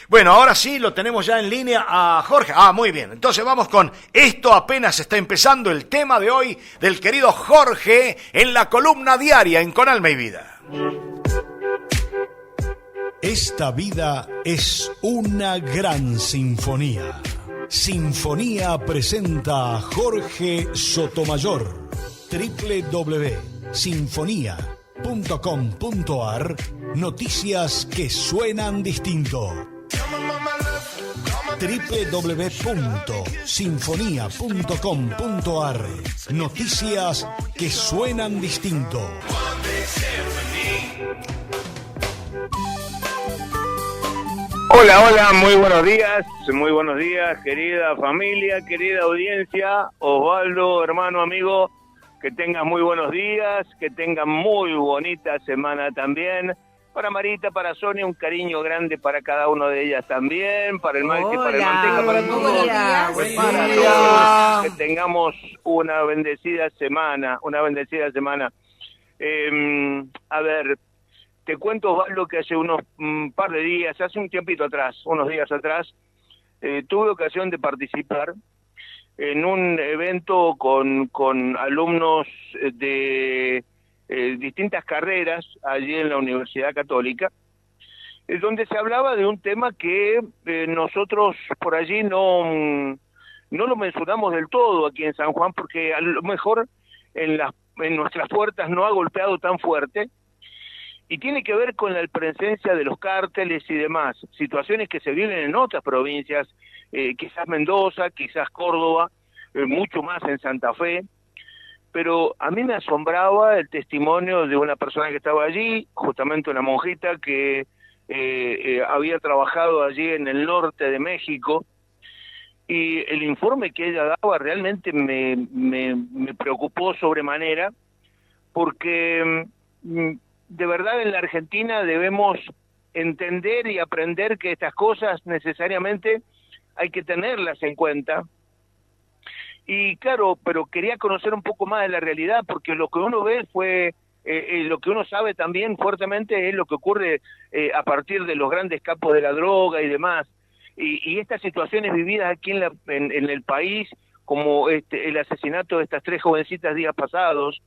Bueno, ahora sí lo tenemos ya en línea a Jorge. Muy bien. Entonces vamos con esto apenas está empezando el tema de hoy del querido Jorge en la columna diaria en Con Alma y Vida. Esta vida es una gran sinfonía. Sinfonía presenta a Jorge Sotomayor. www.sinfonía.com.ar. Noticias que suenan distinto. www.sinfonía.com.ar. Noticias que suenan distinto. Hola, muy buenos días, querida familia, querida audiencia, Osvaldo, hermano, amigo, que tengan muy buenos días, que tengan muy bonita semana también. Para Marita, para Sonia, un cariño grande para cada una de ellas también, para el Maxi, para el Manteca, para todos, para todos, que tengamos una bendecida semana. A ver, te cuento, Osvaldo, que hace unos par de días, unos días atrás, tuve ocasión de participar en un evento con alumnos de distintas carreras allí en la Universidad Católica, donde se hablaba de un tema que nosotros por allí no lo mencionamos del todo aquí en San Juan, porque a lo mejor en nuestras puertas no ha golpeado tan fuerte, y tiene que ver con la presencia de los cárteles y demás, situaciones que se viven en otras provincias, quizás Mendoza, quizás Córdoba, mucho más en Santa Fe. Pero a mí me asombraba el testimonio de una persona que estaba allí, justamente una monjita que había trabajado allí en el norte de México, y el informe que ella daba realmente me preocupó sobremanera, porque de verdad en la Argentina debemos entender y aprender que estas cosas necesariamente hay que tenerlas en cuenta. Y claro, pero quería conocer un poco más de la realidad, porque lo que uno ve lo que uno sabe también fuertemente es lo que ocurre a partir de los grandes capos de la droga y demás. Y estas situaciones vividas aquí en el país, como el asesinato de estas 3 jovencitas días pasados.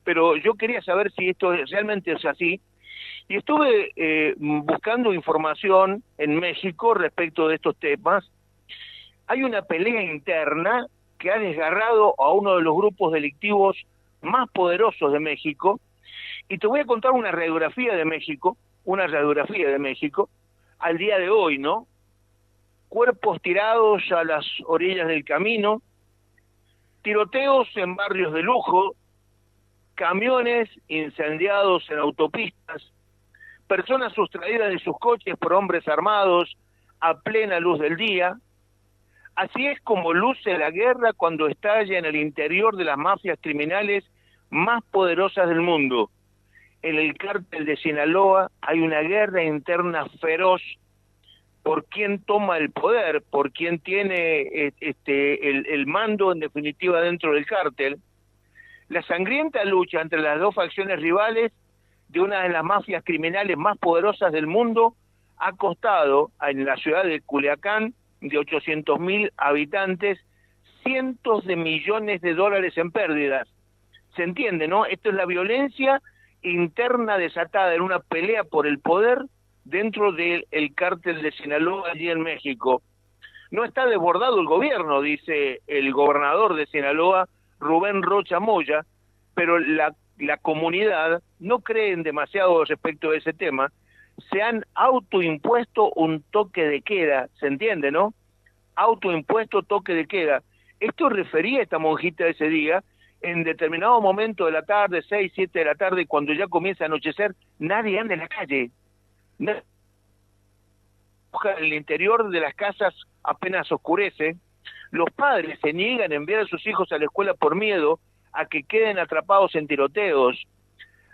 Pero yo quería saber si esto realmente es así. Y estuve buscando información en México respecto de estos temas. Hay una pelea interna que ha desgarrado a uno de los grupos delictivos más poderosos de México, y te voy a contar una radiografía de México al día de hoy, ¿no? Cuerpos tirados a las orillas del camino, tiroteos en barrios de lujo, camiones incendiados en autopistas, personas sustraídas de sus coches por hombres armados a plena luz del día. Así es como luce la guerra cuando estalla en el interior de las mafias criminales más poderosas del mundo. En el cártel de Sinaloa hay una guerra interna feroz por quién toma el poder, por quién tiene el mando en definitiva dentro del cártel. La sangrienta lucha entre las dos facciones rivales de una de las mafias criminales más poderosas del mundo ha costado en la ciudad de Culiacán, de 800,000 habitantes, cientos de millones de dólares en pérdidas. ¿Se entiende, no? Esto es la violencia interna desatada en una pelea por el poder dentro del cártel de Sinaloa allí en México. No está desbordado el gobierno, dice el gobernador de Sinaloa, Rubén Rocha Moya, pero la comunidad no creen demasiado respecto a ese tema. Se han autoimpuesto un toque de queda, ¿se entiende, no? Autoimpuesto toque de queda. Esto refería esta monjita ese día, en determinado momento de la tarde, 6, 7 de la tarde, cuando ya comienza a anochecer, nadie anda en la calle. En el interior de las casas apenas oscurece. Los padres se niegan a enviar a sus hijos a la escuela por miedo a que queden atrapados en tiroteos.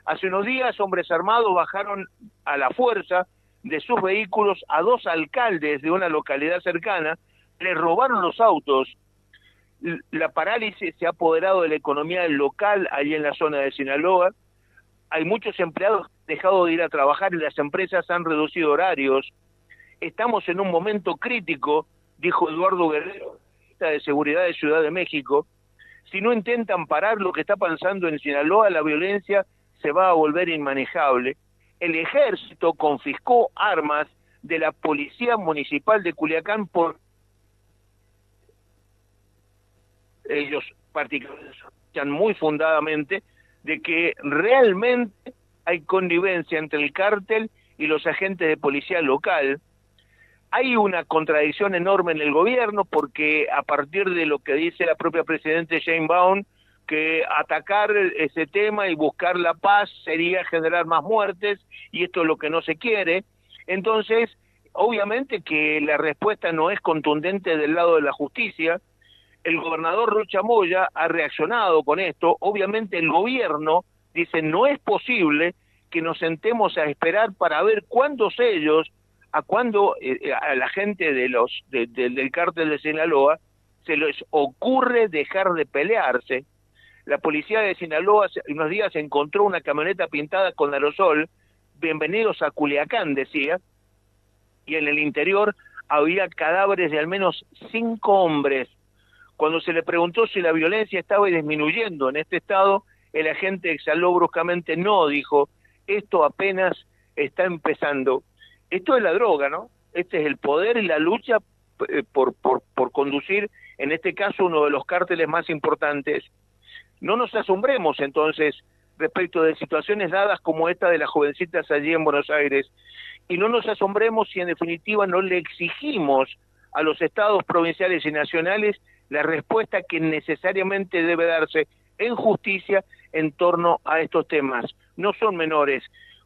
Hace unos días, hombres armados bajaron a la fuerza de sus vehículos a 2 alcaldes de una localidad cercana, les robaron los autos. La parálisis se ha apoderado de la economía local allí en la zona de Sinaloa. Hay muchos empleados que han dejado de ir a trabajar y las empresas han reducido horarios. estamos en un momento crítico, dijo Eduardo Guerrero, de Seguridad de Ciudad de México. Si no intentan parar lo que está pasando en Sinaloa, la violencia se va a volver inmanejable. El ejército confiscó armas de la Policía Municipal de Culiacán por ellos particularmente sospechan muy fundadamente de que realmente hay connivencia entre el cártel y los agentes de policía local. Hay una contradicción enorme en el gobierno porque a partir de lo que dice la propia presidenta Sheinbaum, que atacar ese tema y buscar la paz sería generar más muertes, y esto es lo que no se quiere. Entonces, obviamente que la respuesta no es contundente del lado de la justicia. El gobernador Rocha Moya ha reaccionado con esto. Obviamente el gobierno dice, no es posible que nos sentemos a esperar para ver cuándo a la gente del cártel de Sinaloa se les ocurre dejar de pelearse. La policía de Sinaloa hace unos días encontró una camioneta pintada con aerosol, bienvenidos a Culiacán, decía, y en el interior había cadáveres de al menos 5 hombres. Cuando se le preguntó si la violencia estaba disminuyendo en este estado, el agente exhaló bruscamente, no, dijo, esto apenas está empezando. Esto es la droga, ¿no? Este es el poder y la lucha por conducir, en este caso, uno de los cárteles más importantes. No nos asombremos, entonces, respecto de situaciones dadas como esta de las jovencitas allí en Buenos Aires, y no nos asombremos si en definitiva no le exigimos a los estados provinciales y nacionales la respuesta que necesariamente debe darse en justicia en torno a estos temas. No son menores.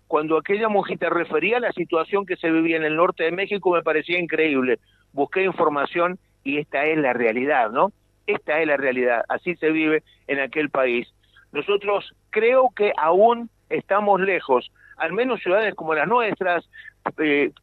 Cuando aquella monjita refería a la situación que se vivía en el norte de México, me parecía increíble. Busqué información y esta es la realidad, ¿no? Esta es la realidad, así se vive en aquel país. Nosotros creo que aún estamos lejos, al menos ciudades como las nuestras,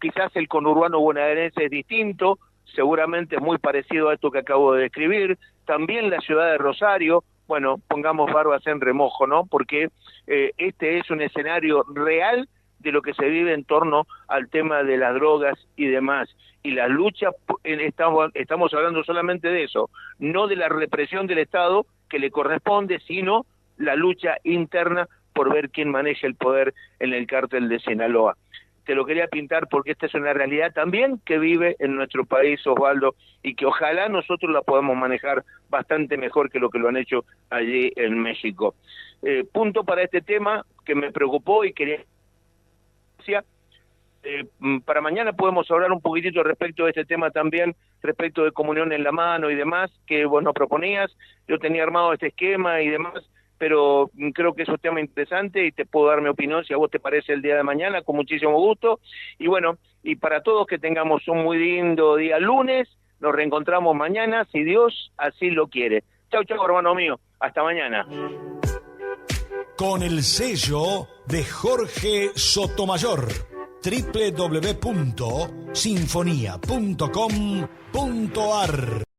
quizás el conurbano bonaerense es distinto, seguramente es muy parecido a esto que acabo de describir, también la ciudad de Rosario, bueno, pongamos barbas en remojo, ¿no? Porque este es un escenario real de lo que se vive en torno al tema de las drogas y demás. Y la lucha, estamos hablando solamente de eso, no de la represión del Estado que le corresponde, sino la lucha interna por ver quién maneja el poder en el cártel de Sinaloa. Te lo quería pintar porque esta es una realidad también que vive en nuestro país, Osvaldo, y que ojalá nosotros la podamos manejar bastante mejor que lo que lo han hecho allí en México. Punto para este tema que me preocupó y quería... para mañana podemos hablar un poquitito respecto de este tema también, respecto de comunión en la mano y demás, que vos nos proponías. Yo tenía armado este esquema y demás, pero creo que es un tema interesante y te puedo dar mi opinión si a vos te parece el día de mañana, con muchísimo gusto. Y bueno, y para todos que tengamos un muy lindo día lunes, nos reencontramos mañana, si Dios así lo quiere. Chau, chau, hermano mío, hasta mañana. Con el sello de Jorge Sotomayor, www.sinfonia.com.ar